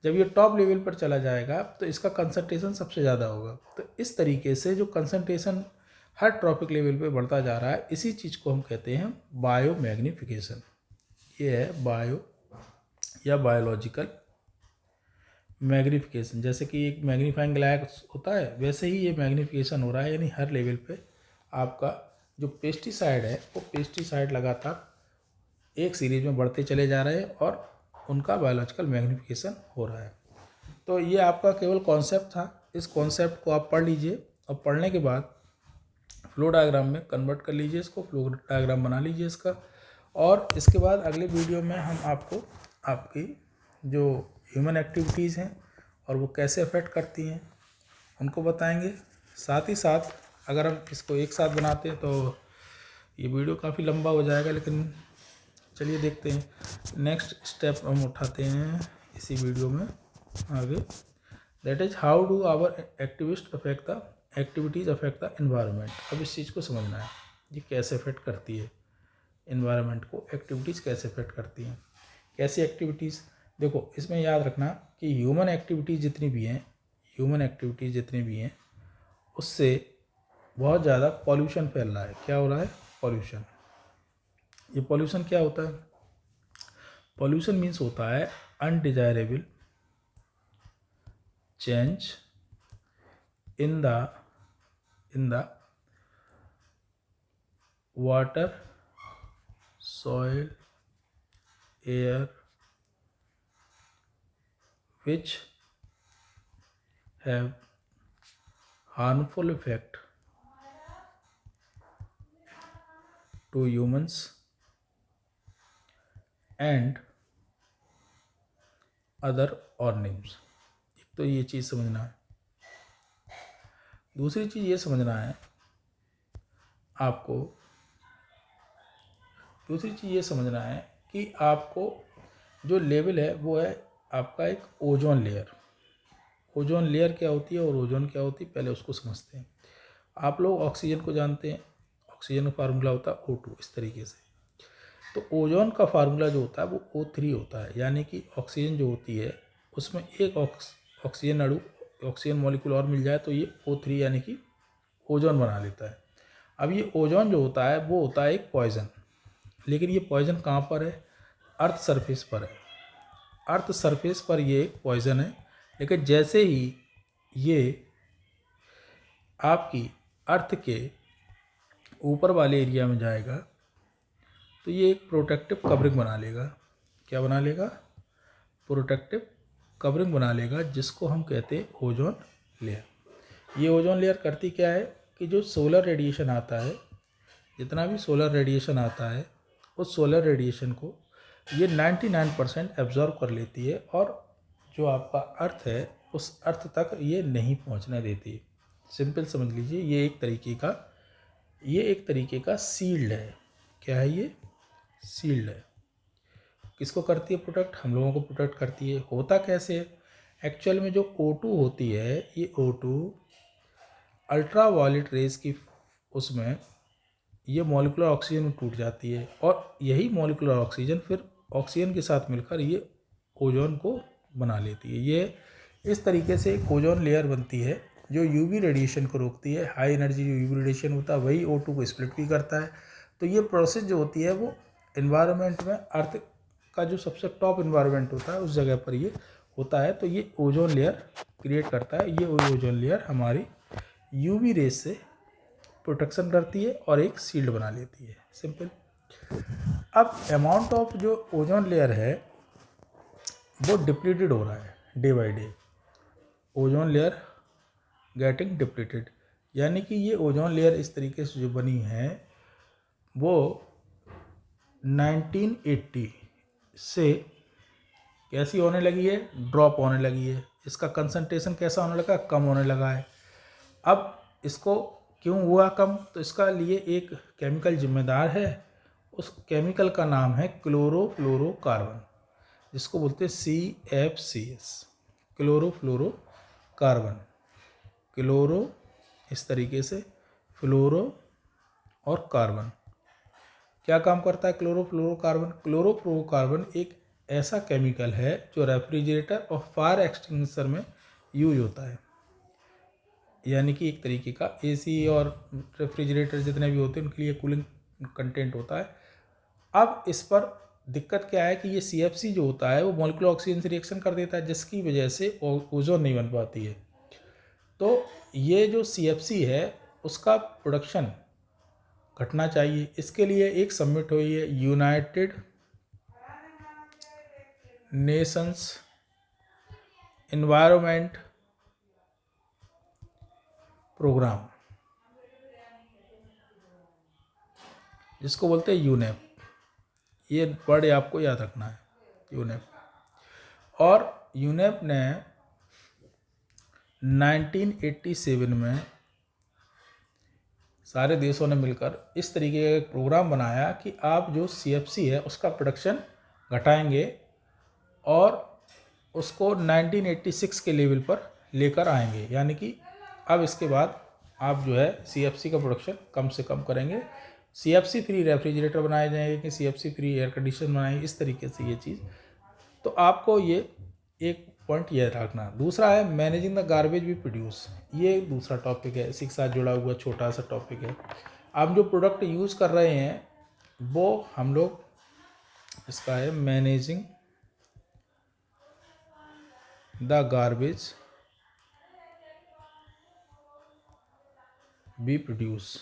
S1: जब ये टॉप लेवल पर चला जाएगा तो इसका कंसंट्रेशन सबसे ज़्यादा होगा। तो इस तरीके से जो कंसंट्रेशन हर ट्रॉपिक लेवल पे बढ़ता जा रहा है, इसी चीज़ को हम कहते हैं बायोमैग्निफिकेशन। ये है बायो या बायोलॉजिकल मैग्नीफिकेशन, जैसे कि एक मैग्नीफाइंग ग्लास होता है वैसे ही ये मैग्नीफिकेशन हो रहा है, यानी हर लेवल पे आपका जो पेस्टिसाइड है वो पेस्टिसाइड लगातार एक सीरीज में बढ़ते चले जा रहे हैं और उनका बायोलॉजिकल मैग्नीफिकेशन हो रहा है। तो ये आपका केवल कॉन्सेप्ट था, इस कॉन्सेप्ट को आप पढ़ लीजिए और पढ़ने के बाद फ्लो डायग्राम में कन्वर्ट कर लीजिए, इसको फ्लो डायग्राम बना लीजिए इसका। और इसके बाद अगले वीडियो में हम आपको आपकी जो ह्यूमन एक्टिविटीज़ हैं और वो कैसे अफेक्ट करती हैं उनको बताएंगे। साथ ही साथ अगर हम इसको एक साथ बनाते हैं तो ये वीडियो काफ़ी लंबा हो जाएगा, लेकिन चलिए देखते हैं नेक्स्ट स्टेप हम उठाते हैं इसी वीडियो में आगे। That is how do our activities affect the environment. अब इस चीज़ को समझना है ये कैसे अफेक्ट करती है एनवायरनमेंट को, एक्टिविटीज़ कैसे अफेक्ट करती हैं। कैसी एक्टिविटीज़, देखो इसमें याद रखना कि ह्यूमन एक्टिविटीज़ जितनी भी हैं उससे बहुत ज़्यादा पॉल्यूशन फैल रहा है। क्या हो रहा है? पॉल्यूशन। ये पॉल्यूशन क्या होता है? पॉल्यूशन मीन्स होता है undesirable change in the water, soil, air, which have harmful effect to humans and other organisms। एक तो ये चीज़ समझना है। दूसरी चीज़ ये समझना है आपको, कि आपको जो लेवल है वो है आपका एक ओजोन लेयर। ओजोन लेयर क्या होती है और ओजोन क्या होती है पहले उसको समझते हैं। आप लोग ऑक्सीजन को जानते हैं, ऑक्सीजन का फार्मूला होता है O2 इस तरीके से। तो ओजोन का फार्मूला जो होता है वो O3 होता है, यानी कि ऑक्सीजन जो होती है उसमें एक ऑक्सीजन मॉलिक्यूल और मिल जाए तो ये O3 यानी कि ओजोन बना लेता है। अब ये ओजोन जो होता है वो होता है एक पॉइजन, लेकिन ये पॉइजन कहाँ पर है? अर्थ सरफेस पर है। अर्थ सरफेस पर ये एक पॉइजन है, लेकिन जैसे ही ये आपकी अर्थ के ऊपर वाले एरिया में जाएगा तो ये एक प्रोटेक्टिव कवरिंग बना लेगा। क्या बना लेगा? प्रोटेक्टिव कवरिंग बना लेगा, जिसको हम कहते हैं ओजोन लेयर। ये ओजोन लेयर करती क्या है कि जो सोलर रेडिएशन आता है, जितना भी सोलर रेडिएशन आता है उस सोलर रेडिएशन को ये 99% एब्जॉर्ब कर लेती है और जो आपका अर्थ है उस अर्थ तक ये नहीं पहुंचने देती। सिंपल समझ लीजिए ये एक तरीके का शील्ड है। क्या है ये? शील्ड है। किसको करती है प्रोटेक्ट? हम लोगों को प्रोटेक्ट करती है। होता कैसे है? एक्चुअल में जो O2 होती है, ये O2 अल्ट्रा वायलेट रेज की उसमें ये मॉलिक्यूलर ऑक्सीजन में टूट जाती है और यही मॉलिक्यूलर ऑक्सीजन फिर ऑक्सीजन के साथ मिलकर ये ओजोन को बना लेती है। ये इस तरीके से एक ओजोन लेयर बनती है जो यूवी रेडिएशन को रोकती है। हाई एनर्जी जो यूवी रेडिएशन होता है वही O2 को स्प्लिट भी करता है। तो ये प्रोसेस जो होती है वो एनवायरनमेंट में अर्थ का जो सबसे टॉप एनवायरनमेंट होता है उस जगह पर ये होता है। तो ये ओजोन लेयर क्रिएट करता है। ये ओजोन लेयर हमारी यूवी रेज से प्रोटेक्शन करती है और एक शील्ड बना लेती है। सिंपल। अब अमाउंट ऑफ जो ओजोन लेयर है वो डिप्लीटेड हो रहा है day by day. Ozone layer getting depleted, यानी कि ये ओजोन लेयर इस तरीके से जो बनी है वो 1980 से कैसी होने लगी है? ड्रॉप होने लगी है। इसका कंसंट्रेशन कैसा होने लगा? कम होने लगा है। अब इसको क्यों हुआ कम? तो इसका लिए एक केमिकल जिम्मेदार है। उस केमिकल का नाम है क्लोरोफ्लोरोकार्बन, जिसको बोलते हैं CFCS, क्लोरोफ्लोरोकार्बन। क्लोरो इस तरीके से, फ्लोरो और कार्बन। क्या काम करता है क्लोरोफ्लोरोकार्बन? क्लोरोफ्लोरोकार्बन एक ऐसा केमिकल है जो रेफ्रिजरेटर और फायर एक्सटिंग्विशर में यूज होता है। यानी कि एक तरीके का AC और रेफ्रिजरेटर जितने भी होते हैं उनके लिए कूलिंग कंटेंट होता है। अब इस पर दिक्कत क्या है कि ये CFC जो होता है वो मॉलिक्यूलर ऑक्सीजन से रिएक्शन कर देता है, जिसकी वजह से ओजोन नहीं बन पाती है। तो ये जो CFC है उसका प्रोडक्शन घटना चाहिए। इसके लिए एक सबमिट हुई है यूनाइटेड नेशंस एनवायरनमेंट प्रोग्राम, जिसको बोलते हैं यूनेप। ये वर्ड आपको याद रखना है, यूनेप। और यूनेप ने 1987 में सारे देशों ने मिलकर इस तरीके का एक प्रोग्राम बनाया कि आप जो CFC है उसका प्रोडक्शन घटाएंगे और उसको 1986 के लेवल पर लेकर आएंगे। यानी कि अब इसके बाद आप जो है CFC का प्रोडक्शन कम से कम करेंगे। CFC फ्री रेफ्रिजरेटर बनाए जाएंगे कि CFC फ्री एयर कंडीशन बनाएंगे, इस तरीके से ये चीज़। तो आपको ये एक पॉइंट ये रखना। दूसरा है managing the garbage we produce. ये दूसरा टॉपिक है, इसी के साथ जुड़ा हुआ छोटा सा टॉपिक है। आप जो प्रोडक्ट यूज़ कर रहे हैं वो हम लोग, इसका है managing the garbage we produce.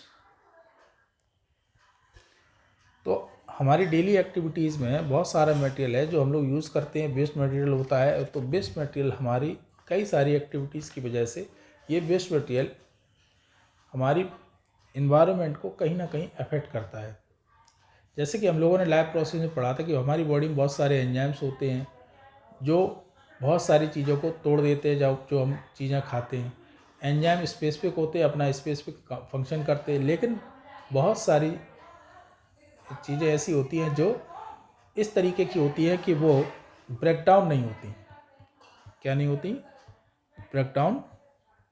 S1: तो हमारी डेली एक्टिविटीज़ में बहुत सारा मटेरियल है जो हम लोग यूज़ करते हैं, वेस्ट मटेरियल होता है। तो वेस्ट मटेरियल हमारी कई सारी एक्टिविटीज़ की वजह से ये वेस्ट मटेरियल हमारी इन्वायरमेंट को कहीं ना कहीं अफेक्ट करता है। जैसे कि हम लोगों ने लैब प्रोसेस में पढ़ा था कि हमारी बॉडी में बहुत सारे एंजाइम्स होते हैं जो बहुत सारी चीज़ों को तोड़ देते हैं जो हम चीज़ें खाते हैं। एंजाइम स्पेसिफिक होते हैं, अपना स्पेसिफिक फंक्शन करते हैं, लेकिन बहुत सारी चीज़ें ऐसी होती हैं जो इस तरीके की होती है कि वो ब्रेकडाउन नहीं होती। क्या नहीं होती? ब्रेकडाउन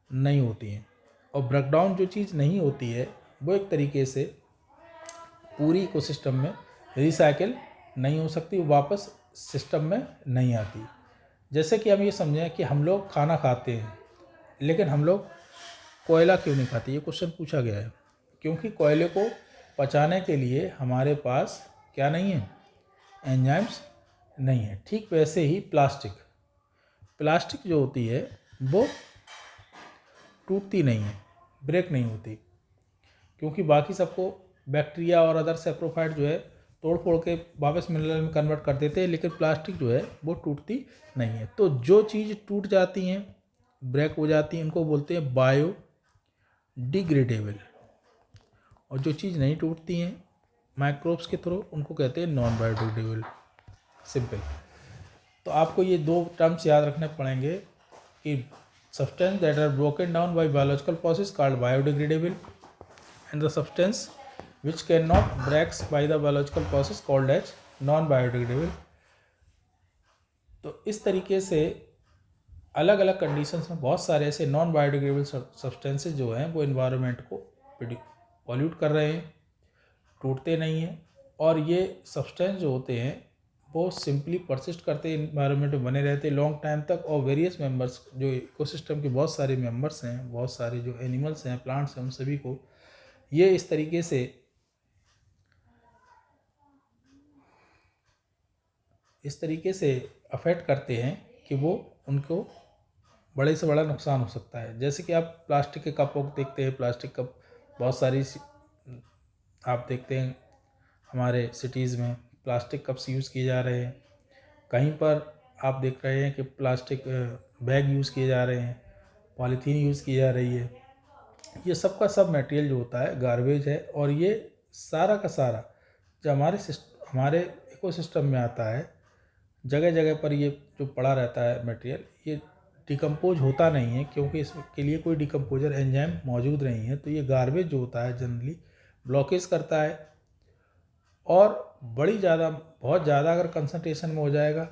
S1: नहीं होती हैं। और ब्रेकडाउन जो चीज़ नहीं होती है वो एक तरीके से पूरी इकोसिस्टम में रिसाइकिल नहीं हो सकती, वो वापस सिस्टम में नहीं आती। जैसे कि हम ये समझें कि हम लोग खाना खाते हैं लेकिन हम लोग कोयला क्यों नहीं खाते, ये क्वेश्चन पूछा गया है। क्योंकि कोयले को पचाने के लिए हमारे पास क्या नहीं है? एंजाइम्स नहीं है। ठीक वैसे ही प्लास्टिक जो होती है वो टूटती नहीं है, ब्रेक नहीं होती, क्योंकि बाकी सबको बैक्टीरिया और अदर सेप्रोफाइट जो है तोड़ फोड़ के वापस मिनरल में कन्वर्ट कर देते हैं, लेकिन प्लास्टिक जो है वो टूटती नहीं है। तो जो चीज़ टूट जाती हैं, ब्रेक हो जाती हैं, उनको बोलते हैं बायोडिग्रेडेबल। और जो चीज़ नहीं टूटती हैं माइक्रोब्स के थ्रू, उनको कहते हैं नॉन बायोडिग्रेडेबल। सिंपल। तो आपको ये दो टर्म्स याद रखने पड़ेंगे कि substance that are broken down by biological process called biodegradable and the substance which cannot breaks by the biological process called as non biodegradable। तो इस तरीके से अलग अलग कंडीशंस में बहुत सारे ऐसे नॉन बायोडिग्रेडेबल सब्सटेंसेस जो हैं वो इन्वायरमेंट को पॉल्यूट कर रहे हैं, टूटते नहीं हैं। और ये सब्सटेंस जो होते हैं वो सिंपली परसिस्ट करते हैं, इन्वायरमेंट में बने रहते हैं लॉन्ग टाइम तक। और वेरियस मेंबर्स जो इकोसिस्टम के बहुत सारे मेंबर्स हैं, बहुत सारे जो एनिमल्स हैं, प्लांट्स हैं, उन सभी को ये इस तरीके से अफेक्ट करते हैं कि वो उनको बड़े से बड़ा नुकसान हो सकता है। जैसे कि आप प्लास्टिक के कपों को देखते हैं, प्लास्टिक कप बहुत सारी आप देखते हैं हमारे सिटीज़ में प्लास्टिक कप्स यूज़ किए जा रहे हैं। कहीं पर आप देख रहे हैं कि प्लास्टिक बैग यूज़ किए जा रहे हैं, पॉलीथीन यूज़ की जा रही है। ये सब का सब मटेरियल जो होता है गार्बेज है। और ये सारा का सारा जो हमारे इकोसिस्टम में आता है, जगह जगह पर ये जो पड़ा रहता है मटेरियल, ये डिकम्पोज होता नहीं है क्योंकि इसके लिए कोई डिकम्पोजर एंजाइम मौजूद नहीं है। तो ये गार्बेज जो होता है जनरली ब्लॉकेज करता है, और बहुत ज़्यादा अगर कंसंट्रेशन में हो जाएगा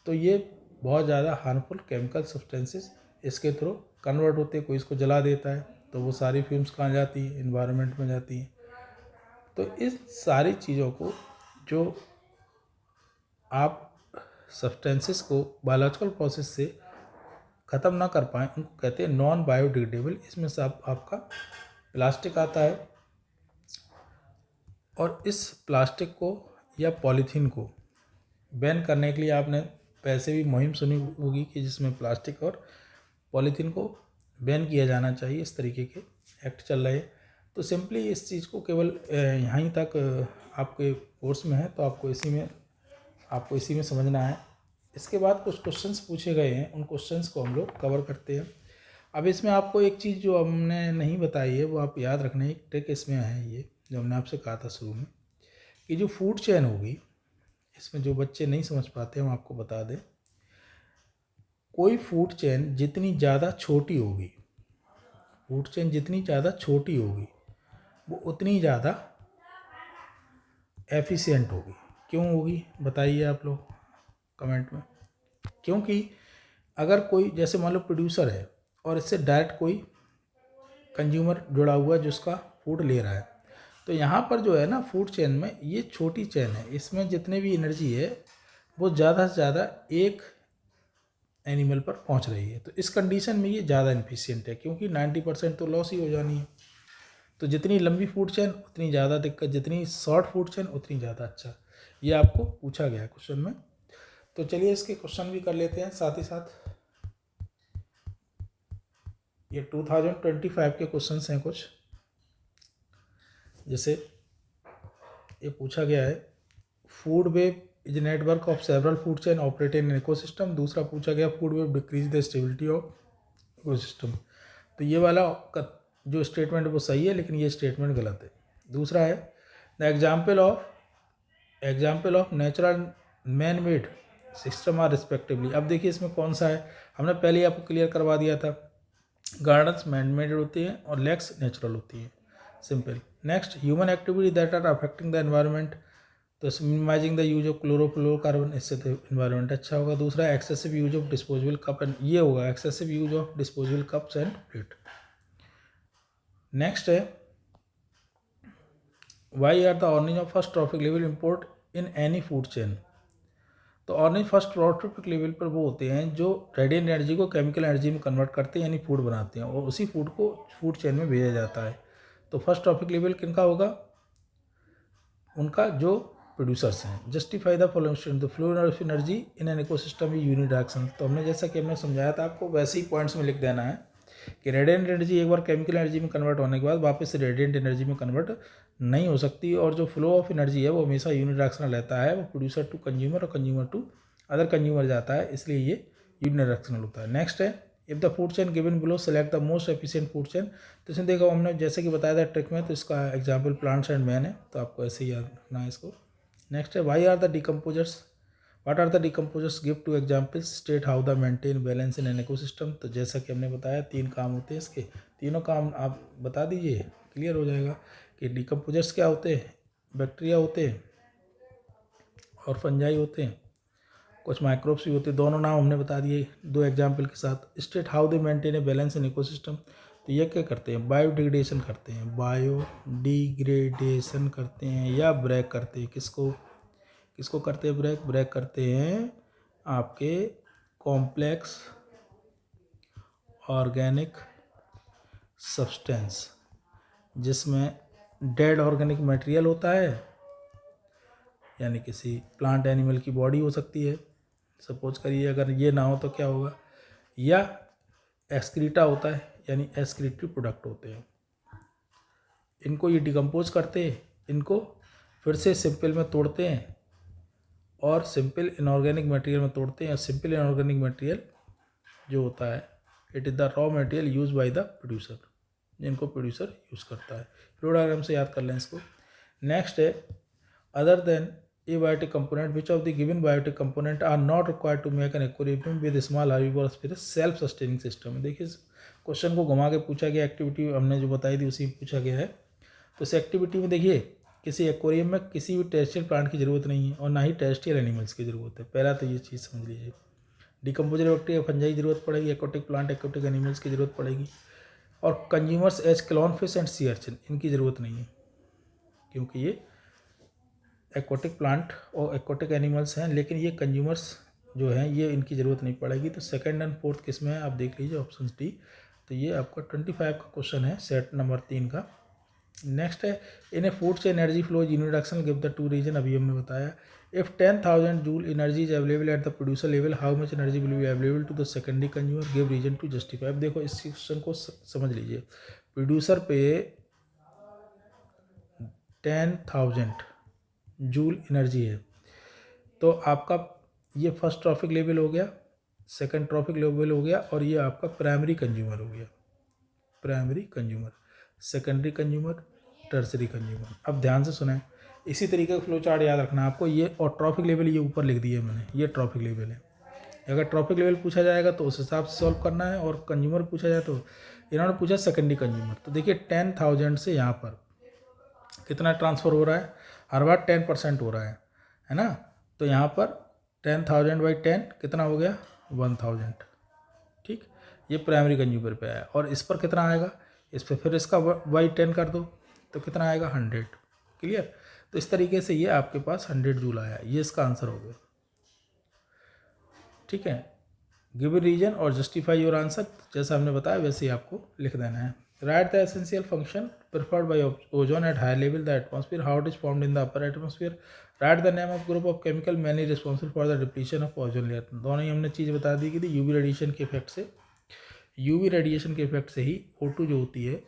S1: तो ये बहुत ज़्यादा हार्मफुल केमिकल सब्सटेंसेस इसके थ्रू कन्वर्ट होते हैं। कोई इसको जला देता है तो वो सारी फ्यूम्स कहाँ जाती हैं? इन्वायरमेंट में जाती हैं। तो इस सारी चीज़ों को जो आप सब्सटेंसेस को बायोलॉजिकल प्रोसेस से ख़त्म ना कर पाएँ उनको कहते हैं नॉन बायोडिग्रेडेबल। इसमें से आपका प्लास्टिक आता है। और इस प्लास्टिक को या पॉलीथीन को बैन करने के लिए आपने वैसे भी मुहिम सुनी होगी कि जिसमें प्लास्टिक और पॉलीथीन को बैन किया जाना चाहिए, इस तरीके के एक्ट चल रहे हैं। तो सिंपली इस चीज़ को केवल यहीं तक आपके कोर्स में है, तो आपको इसी में समझना है। इसके बाद कुछ क्वेश्चंस पूछे गए हैं, उन क्वेश्चंस को हम लोग कवर करते हैं। अब इसमें आपको एक चीज़ जो हमने नहीं बताई है वो आप याद रखना, एक ट्रिक इसमें है, ये जो हमने आपसे कहा था शुरू में, कि जो फूड चेन होगी, इसमें जो बच्चे नहीं समझ पाते हम आपको बता दें, कोई फूड चेन जितनी ज़्यादा छोटी होगी, फूड चेन जितनी ज़्यादा छोटी होगी वो उतनी ज़्यादा एफिशिएंट होगी। क्यों होगी बताइए आप लोग कमेंट में। क्योंकि अगर कोई जैसे मान लो प्रोड्यूसर है और इससे डायरेक्ट कोई कंज्यूमर जुड़ा हुआ है जो उसका फूड ले रहा है, तो यहाँ पर जो है ना फूड चेन में ये छोटी चेन है, इसमें जितने भी एनर्जी है वो ज़्यादा से ज़्यादा एक एनिमल पर पहुँच रही है। तो इस कंडीशन में ये ज़्यादा इनफिशियंट है, क्योंकि 90% तो लॉस ही हो जानी है। तो जितनी लंबी फूड चेन उतनी ज़्यादा दिक्कत, जितनी शॉर्ट फूड चेन उतनी ज़्यादा अच्छा। ये आपको पूछा गया है क्वेश्चन में। तो चलिए इसके क्वेश्चन भी कर लेते हैं साथ ही साथ। ये 2025 के क्वेश्चंस हैं कुछ। जैसे ये पूछा गया है, food web is network of several food chain operate in ecosystem. दूसरा पूछा गया, food web decrease the stability of ecosystem. तो ये वाला जो स्टेटमेंट वो सही है, लेकिन ये स्टेटमेंट गलत है। दूसरा है, the example of natural man made system are respectively. अब देखिए इसमें कौन सा है, हमने पहले ही आपको क्लियर करवा दिया था। गार्डन्स मैन मेड होती हैं और लेक्स नेचुरल होती हैं, simple. Next, human activity that are affecting the environment, तो minimizing the use of chlorofluorocarbon, इससे तो एनवायरनमेंट अच्छा होगा। दूसरा, excessive use of disposable cup and, ये होगा excessive use of disposable cups and plate. Next है, वाई आर द ऑर्निंग of first trophic level important in any food chain. तो ऑर्निंग फर्स्ट ट्रॉफिक लेवल पर वो होते हैं जो रेडिएंट एनर्जी को केमिकल एनर्जी में कन्वर्ट करते हैं, यानी फूड बनाते हैं, और उसी फूड को फूड चेन में भेजा जाता है। तो फर्स्ट ट्रॉफिक लेवल किनका होगा, उनका जो प्रोड्यूसर्स हैं। Justify the following statement, the flow of energy in an ecosystem is unidirectional. तो हमने जैसा कि हमने समझाया था आपको, वैसे ही पॉइंट्स में लिख देना है कि रेडिएंट एनर्जी एक बार केमिकल एनर्जी में कन्वर्ट होने के बाद वापस से रेडिएंट एनर्जी में कन्वर्ट नहीं हो सकती, और जो फ्लो ऑफ एनर्जी है वो हमेशा यूनिडायरेक्शनल रहता है, वो प्रोड्यूसर टू कंज्यूमर और कंज्यूमर टू अदर कंज्यूमर जाता है, इसलिए ये यूनिडायरेक्शनल होता है। नेक्स्ट है, if the food chain given below select the most efficient food chain. तो इसमें देखो हमने जैसे कि बताया था ट्रिक में, तो इसका एग्जाम्पल प्लांट्स एंड मैन है, तो आपको ऐसे ही याद रखना है इसको। नेक्स्ट है, why are the decomposers, what are the decomposers, give two examples, state how the maintain balance in an ecosystem. तो जैसा कि हमने बताया 3 काम होते हैं इसके, तीनों काम आप बता दीजिए, क्लियर हो जाएगा कि डिकम्पोजर्स क्या होते हैं। बैक्टीरिया होते हैं और फंजाई होते हैं, कुछ माइक्रोब्स भी होते हैं, दोनों नाम हमने बता दिए 2 एग्जाम्पल के साथ। State how they maintain a balance in ecosystem, तो ये क्या करते हैं, बायोडिग्रेडेशन करते हैं, बायोडिग्रेडेशन करते हैं या ब्रेक करते हैं। किसको किसको करते हैं ब्रेक, ब्रेक करते हैं आपके कॉम्प्लेक्स ऑर्गेनिक सब्सटेंस, जिसमें डेड ऑर्गेनिक मटेरियल होता है, यानी किसी प्लांट एनिमल की बॉडी हो सकती है, सपोज करिए अगर ये ना हो तो क्या होगा, या एक्सक्रीटा होता है, यानी एक्सक्रीटिव प्रोडक्ट होते हैं। इनको ये डिकम्पोज करते हैं, इनको फिर से सिंपल में तोड़ते हैं और सिंपल इनऑर्गेनिक मटेरियल में तोड़ते हैं। और सिंपल इनऑर्गेनिक मटेरियल जो होता है, it is the raw material use by the producer, जिनको प्रोड्यूसर यूज़ करता है। फ्लो डायग्राम से याद कर लें इसको। नेक्स्ट है, other than abiotic component, which of the given biotic component are not required to make an equilibrium with small herbivores with a self sustaining system। देखिए क्वेश्चन को घुमा के पूछा गया, एक्टिविटी हमने जो बताई थी उसी में पूछा गया है। तो इस एक्टिविटी में देखिए, किसी एक्वेरियम में किसी भी टेरेस्ट्रियल प्लांट की ज़रूरत नहीं है और ना ही टेरेस्ट्रियल एनिमल्स की ज़रूरत है। पहला तो ये चीज़ समझ लीजिए। डिकम्पोजर बैक्टीरिया फंजाई की जरूरत पड़ेगी, एक्वाटिक प्लांट एक्वाटिक एनिमल्स की ज़रूरत पड़ेगी, और consumers as clownfish and sea urchin, इनकी ज़रूरत नहीं है, क्योंकि ये एक्वाटिक प्लांट और एक्वाटिक एनिमल्स हैं, लेकिन ये कंज्यूमर्स जो हैं ये इनकी ज़रूरत नहीं पड़ेगी। तो सेकंड एंड फोर्थ किस में है, आप देख लीजिए ऑप्शन डी। तो ये आपका 25 का क्वेश्चन है, सेट नंबर 3 का। नेक्स्ट है इन ए फूड से energy flow unidirectional give the two reason, अभी हमने बताया। If 10,000 joule energy is available at the producer level, how much energy will be available to the secondary consumer, give reason to justify. अब देखो इस question को समझ लीजिए। Producer पे 10,000 जूल एनर्जी है, तो आपका ये फर्स्ट ट्रॉफिक लेवल हो गया, सेकंड ट्रॉफिक लेवल हो गया, और ये आपका प्राइमरी कंज्यूमर हो गया, primary consumer, secondary consumer, tertiary consumer. अब ध्यान से सुने, इसी तरीके का फ्लो चार्ट याद रखना आपको। ये और ट्रॉफिक लेवल ये ऊपर लिख दिया मैंने, ये ट्रॉफिक लेवल है। अगर ट्रॉफिक लेवल पूछा जाएगा तो उस हिसाब से सॉल्व करना है, और कंज्यूमर पूछा जाए तो इन्होंने पूछा सेकेंडरी कंज्यूमर। तो देखिए 10,000 से यहाँ पर कितना ट्रांसफ़र हो रहा है, हर बार 10% हो रहा है ना। तो यहाँ पर 10,000 बाई 10 कितना हो गया, 1,000। ठीक, ये प्राइमरी कंज्यूमर पे आया। और इस पर कितना आएगा, इस पर फिर इसका बाई 10 कर दो तो कितना आएगा, 100। क्लियर। तो इस तरीके से ये आपके पास 100 जूल आया, ये इसका आंसर हो गया। ठीक है, गिव रीजन और जस्टिफाई योर आंसर, जैसा हमने बताया वैसे ही आपको लिख देना है। Write the essential function preferred by ozone at high level the atmosphere, how it is formed in the upper atmosphere. Write the name of group of chemical mainly responsible for the depletion of ozone layer. दोनों ही हमने चीज़ बता दी कि थी, UV radiation के effect से, यूवी रेडिएशन के इफेक्ट से ही O2 जो होती है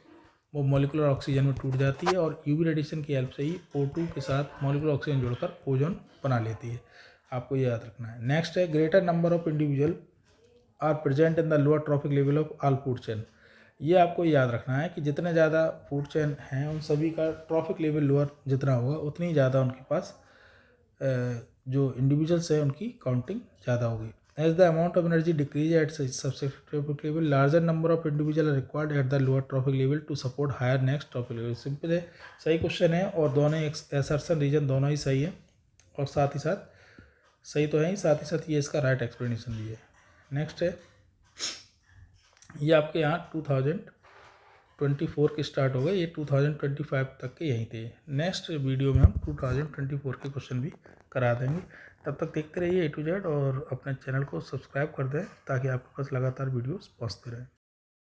S1: वो मॉलिकुलर ऑक्सीजन में टूट जाती है, और यूवी रेडिएशन की हेल्प से ही O2 के साथ मॉलिकुलर ऑक्सीजन जोड़कर ओजोन बना लेती है। आपको ये याद रखना है। नेक्स्ट है greater number of individual are present in the lower trophic level of all food chain. ये आपको याद रखना है कि जितने ज़्यादा फूड चेन हैं उन सभी का ट्रॉफिक लेवल लोअर जितना होगा उतनी ज़्यादा उनके पास जो इंडिविजुअल्स है उनकी काउंटिंग ज़्यादा होगी। As the amount of energy decrease at सबसेक्टिव trophic level, larger number of individual are required at the lower trophic level to support higher next trophic level. Simple है, सही क्वेश्चन है, और दोनों एसर्शन रीजन दोनों ही सही है, और साथ ही साथ सही तो है ही, साथ ही साथ ये इसका राइट एक्सप्लेनेशन भी है। नेक्स्ट है, ये आपके यहाँ 2024 के स्टार्ट हो गए, ये 2025 तक के यहीं थे। नेक्स्ट वीडियो में हम 2024 के क्वेश्चन भी करा देंगे। तब तक देखते रहिए A to Z, और अपने चैनल को सब्सक्राइब कर दें ताकि आपके पास लगातार वीडियोस पहुँचते रहें।